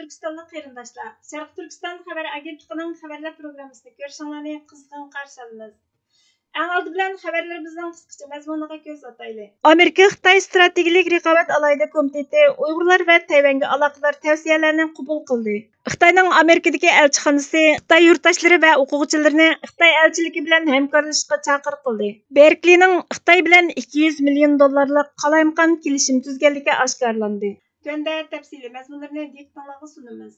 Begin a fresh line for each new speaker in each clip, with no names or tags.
Türkistanlıq qarindaşlar, Şərq Türkistan xəbər agentliğinin xəbərlər proqramısını görüşünüzü qızğın qarşı alırıq. Ən aldı bilan xəbərlərimizin qısqaça məzmununa göz ataylı. Amerika-Xitay strategik rəqabət alayda komiteti Uyğurlar və Tayvanga əlaqədar tavsiyələrini qəbul qıldı. Xitayning Amerikadakı elçixanası Xitay yurttaşları və oquvchilarini Xitay elçiligi bilan həmkarlaşışqa çağırıq qıldı. Berkleyning Xitay bilan 200 million dollarlıq qalayimqan kelishim tuzganligi oshkorlandi. Tönde təfsili məzmunlarını diqqətinizə sunumuz.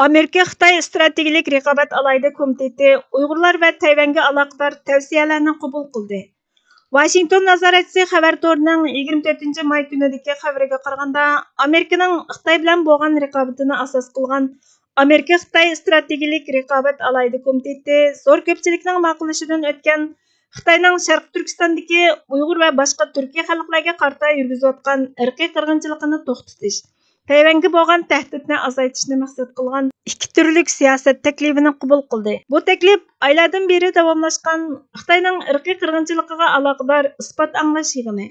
Amerika-Xitay strategik rəqabət alayda komiteti Uyğurlar və Tayvanga əlaqədar tavsiyələrini qəbul qıldı. Washington nazoratçisi xəbər torining 24 may günüdəki xəbərə qaraganda, Amerikaning Xitay bilan bo'lgan rəqabətini asos qilgan Amerika-Xitay strategik rəqabət alayda komiteti zo'r ko'pchilikning ma'qullashidan o'tgan Xitayning Sharq Turkistondagi Uyg'ur va boshqa Turkiya xalqlariga qarata yurgizayotgan irqiy qirg'inchilikni to'xtatish, Tayvanga bo'lgan tahdidni azaytishni maqsad qilgan ikki turlik siyosat taklifini qabul qildi. Bu taklif oylardan beri davomlashgan Xitoyning irqiy qirg'inchiligiga aloqador isbot anglash yig'ini.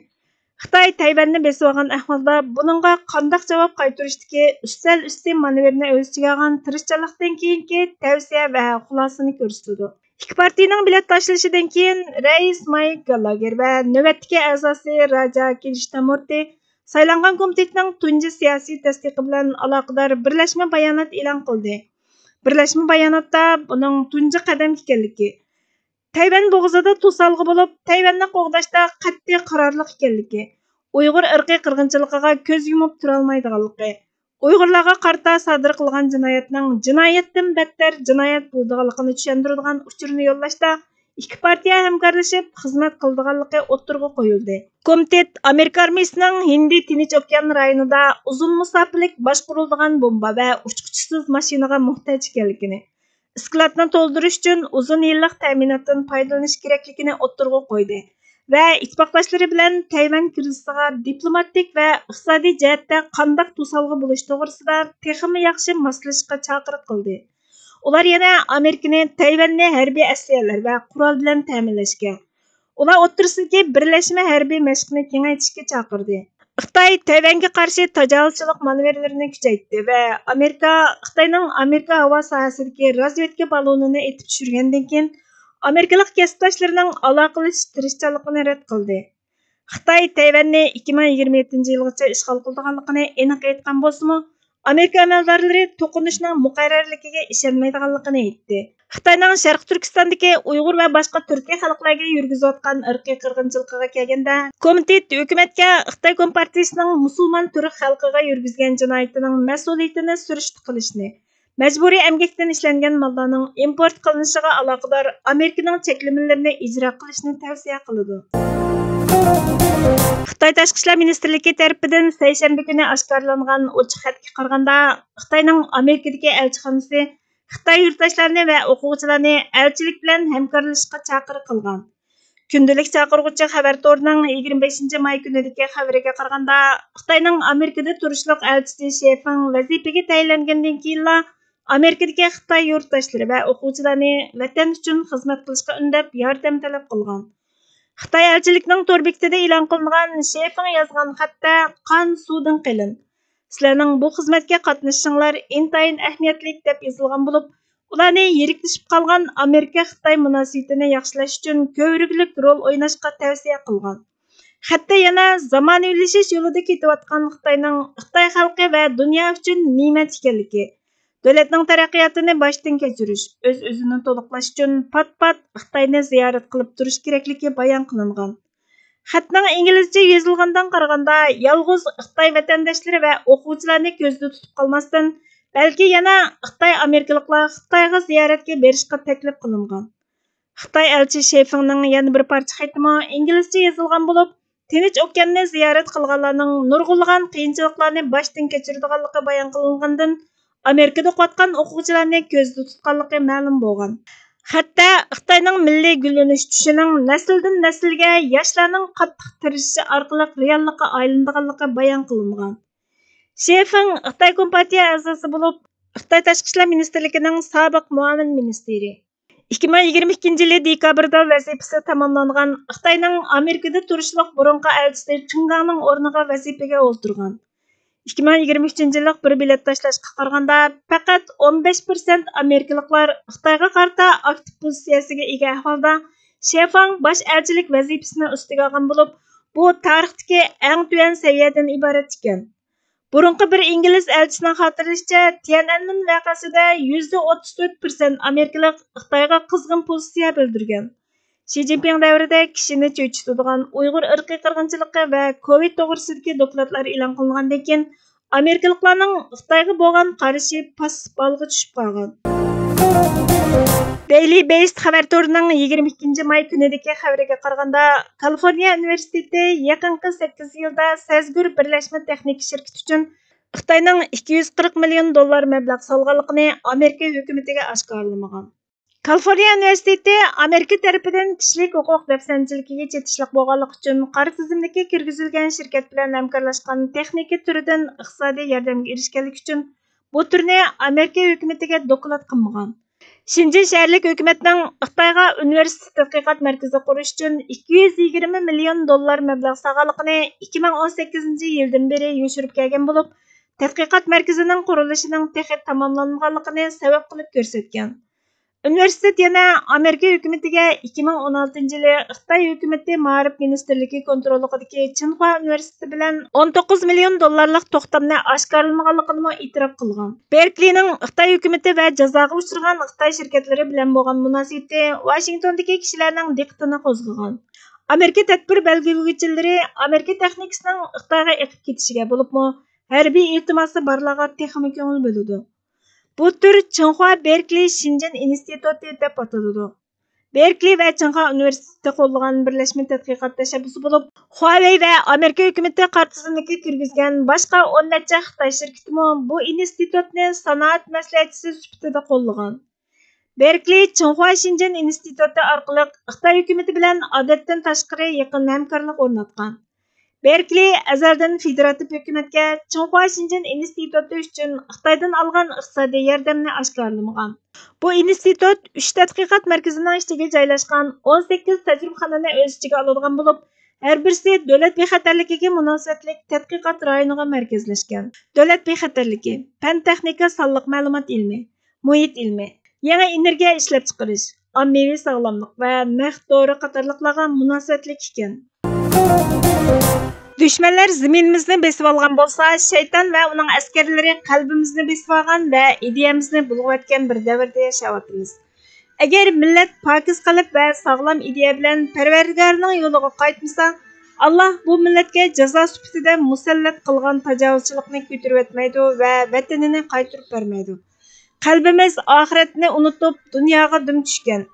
Xitoy Tayvanni besib olgan ahvolda buningga qanday javob qaytarishdagi ustal-usti manevrni o'z ichiga olgan tirishchilikdan keyingi tavsiya va xulosani ko'rsatdi. İki partiyaning bilet tashlashidan keyin rais Mike Gallagher va navbatdagi a'zosi Raja Krishnamurti saylangan komitetning tunji siyosiy tasdiqi bilan aloqador birlashma bayonot e'lon qildi. Birlashma bayonotda buning tunji qadam ekanligi, Tayvan bo'g'izida to'salg'i bo'lib, Tayvanni qo'g'dashda qat'iy qarorliq ekanligi, Uyg'ur irqiy qirg'inchiligiga ko'z yumib tura olmaydiganligi, Uyg'urlarga qarata sodir qilgan jinoyatning jinoyatdan battar jinoyat bo'lganligini tushuntiradigan uchurni yo'llashda ikki partiya hamkorlashib xizmat qiladiganligi o'ttirg'a qo'yildi. Komitet Amerika armiyasining Hindi Tinch okean rayonida uzun musofirlik boshqariladigan bomba va uchquchisiz mashinaga muhtoj ekanligini, iskladni to'ldirish uchun uzun yillik ta'minotdan foydalanish kerakligini o'ttirg'a qo'ydi va ittifoqdoshlari bilan Tayvan krizisiga diplomatik va iqtisodiy jihatda qanday to'salg'i bo'lish to'g'risida texmi yaxshi moslashishga chaqiriq qildi. Ular yana Amerikani Tayvanni harbiy asliyalar va qurol bilan ta'minlashga, ular o'rtasidagi birlashma harbiy mashqni kengaytirishga chaqirdi. Xitoy Tayvanga qarshi tajovuzchilik manevrlarini kuchaytirdi va Xitoyning Amerika havo sohasidagi razvedka balonini etib tushirgandan keyin Amerikalik kasbdoshlarining aloqalash tirishchiligini rad qildi. Xitoy Tayvanni 2027-yilgacha ishg'ol qilganligini aniq aytgan bo'lsa-mu, Amerika amaldorlari to'qinishning muqarrarligiga ishonmaydiganligini aytdi. Xitoyning Sharq Turkistondagi Uyg'ur va boshqa Turkiya xalqlariga yurgizayotgan irqiy qirg'inchiligiga kelganda, komitet hukumatga Xitoy Kompartiyasining musulmon turk xalqiga yurgizgan jinoyatining mas'uliyatini surishti qilishni, majburiy emgakdan ishlangan mallarning import qilinishiga aloqador Amerikaning cheklamalarini ijro qilishni tavsiya qiladi. Xitoy Tashqi ishlar ministrligi tarafidan seshanba kuni oshkorlangan ochiq xatga qaraganda, Xitoyning Amerikadagi elchixonasi Xitoy yurtdoshlarini va o'quvchilarni elchilik bilan hamkorlashishga chaqiriq qilgan. Kundalik chaqiruvchi xabar torining 25 may kunidagi xabariga qaraganda, Xitoyning Amerikada turishliq elchisi Shefeng vazifaga tayinlangandan keyinla Amerikadagi Xitoy yurtdoshlari va o'quvchilarni vatan uchun xizmat qilishga undab yordam talab qilgan. Xitoy elchiligining tor bekatida e'lon qilingan Shefeng yozgan xatda qon suvdan qilin. Sizlarning bu xizmatga qatnashishinglar intayin ahamiyatli deb yozilgan bo'lib, ularni yiriklashib qolgan Amerika-Xitoy munosabatini yaxshilash uchun ko'vriklik rol o'ynashga tavsiya qilgan. Xatda yana zamonaviylashish yo'lida ketayotgan Xitoyning Xitoy xalqi va dunyo uchun ne'mat ekanligi, davlatning taraqqiyotini boshdan kechirish, o'z-o'zini to'liqlash uchun pat-pat Xitoyni ziyorat qilib turish kerakligi bayon qilingan. Xatning inglizcha yozilgandan qaraganda, yolg'iz Xitoy vatandoshlari va o'quvchilarni ko'zda tutib qolmasdan, balki yana Xitoy amerikaliklar Xitoyga ziyoratga berishga taklif qilingan. Xitoy elchi Shefengning yana bir parcha xatimi inglizcha yozilgan bo'lib, Tinch okeanni ziyorat qilganlarning nurg'unlagan qiyinchiliklarni boshdan kechiradiganligi bayon qilingandan, Amerikada o'qiyotgan o'quvchilarni ko'zda tutganligi ma'lum bo'lgan. Xatda Xitoyning milliy gullanish tushining nasldan naslga yoshlarning qattiq tirishishi orqali reallikqa aylanadiganligi bayon qilingan. Shefeng Xitoy Kompartiya a'zosi bo'lib, Xitoy Tashqi ishlar ministrligining sobiq muavin ministri. 2022 yil dekabrda vazifasi tamomlangan Xitoyning Amerikada turishliq burunqi elchisi Chingangning o'rniga vazifaga o'ltirgan. 2023 yıllık bir bilet tashlashga qaraganda faqat 15% Amerikaliklar Xitoyga qarata aktiv pozitsiyasiga ega ahvolda Shefang bosh elchilik vazifasini ustiga olgan bo'lib, bu tarixdagi eng tuvan saviyadan iborat ekan. Burunqi bir ingliz elchisining xotirlashicha, Tiananmen vaqasida %34% Amerikalik Xitoyga qizg'in pozitsiya bildirgan. Xi Jinping davrida kishini cho'chitadigan Uyg'ur irqiy qirg'inchiligi va Covid to'g'risidagi dokladlar e'lon qilingandan keyin Amerikaliklarning Xitoyga bo'lgan qarashi pasib holga tushib qolgan. Daily Beast xabar torining 22 may kunidagi xabariga qaraganda, Kaliforniya universiteti yaqinqi 8 yilda Sazgur birlashma texnika shirkati uchun Xitoyning $240 million mablag' solganligini Amerika hukumatiga oshkorlamagan. Kaliforniya universiteti Amerika tarafidan kishilik huquq dafsanchiligiga chetishliq bo'lganligi uchun qora tizimlikka kirgizilgan shirkat bilan hamkorlashgan texnika turidan iqtisodiy yordamga erishganlik uchun bu turni Amerika hukumatiga doklad qilmagan. Shinji shaharlik hukumatning Xitoyga universitet tadqiqot markazi qurish uchun $220 million mablag' solganligini 2018 yildan beri yoshirib kelgan bo'lib, tadqiqot markazining qurilishining texnik tamomlanmaganligini sabab qilib ko'rsatgan. Universitet yana Amerika hukumatiga 2016 yili Xitoy hukumati Ma'rif ministrligi kontrolligidagi Tsinghua universiteti bilan $19 million to'xtamni oshkorlamaganligini e'tirof qilgan. Berkeleyning Xitoy hukumati va jazoga uchragan Xitoy shirkatlari bilan bo'lgan munosabati Washingtondagi kishilarning diqqatini qo'zg'agan. Amerika tadbir belgilovchilari Amerika texnikasining Xitoyga eqib ketishiga bo'libmi, harbiy iltimosi borlarga texnik ko'ngil bo'ladi. Bu tür Tsinghua Berkeley Shenzhen instituti deb ataladi. Berkeley va Tsinghua universiteti qo'llagan birlashma tadqiqot tashabbusi bo'lib, Huawei va Amerika hukumati qartizimlikka kirgizgan boshqa 10 necha Xitoy shirkatimi bu institutni sanoat maslahatchisi sifatida qo'llagan. Berkeley Tsinghua Shenzhen instituti orqali Xitoy hukumati bilan odatdan tashqari yaqin hamkorlik o'rnatgan. Berkeley azaldan federativ hukumatga Tsinghua Shenzhen instituti uchun Xitoydan olgan iqtisodiy yordamni oshkorlamagan. Bu institut 3 tadqiqot markazining ichiga joylashgan 18 tajribaxonani o'z ichiga oladigan bo'lib, har birisi davlat bexatarligiga munosabatli tadqiqot rayoniga markazlashgan. Davlat bexatarligi, fan texnika, sonliq ma'lumot ilmi, muhit ilmi, yangi energiya ishlab chiqarish, ommaviy sog'lomlik va naqd dori qatorliqlarga munosabatli ekan. Düşmanlar ziminimizni besib olgan bo'lsa, shayton va uning askarlari qalbimizni besib olgan va ideyamizni bulg'atgan bir davrda yashayapmiz. Agar millat pokiz qalb va sog'lom ideya bilan Parvardigorning yo'liga qaytmasa, Alloh bu millatga jazo sifatida musallat qilgan tajovuzchilikni ko'tarib o'tmaydi va vatanini qaytarib bermaydi. Qalbimiz oxiratni unutib, dunyoga dum tushgan.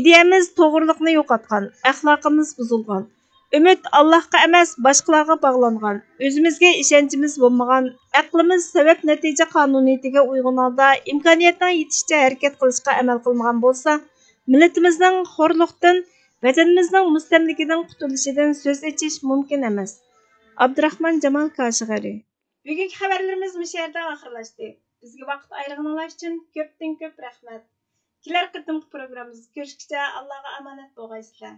Ideyamiz to'g'riliqni yo'qotgan, axloqimiz buzilgan. Ümit Allah'a emas, başqalarga bağlanğan, özümüzge işençimiz bo'lmagan, aqlimiz sebep natija qonuniyatiga uyg'un holda imkoniyatning yetishicha harakat qilishga amal qilmagan bo'lsa, millatimizning xo'rliqdan, vatanimizning mustamlikidan qutulishidan so'z echish mumkin emas. Abdurahmon Jamal Kashg'ari. Bugungi xabarlarimiz bu yerda oxirlashdi. Bizga vaqt ayirganingiz uchun ko'p rahmat. Kelar qitimli programmamizda ko'rishguncha Allohga omonat bo'lgaysizlar.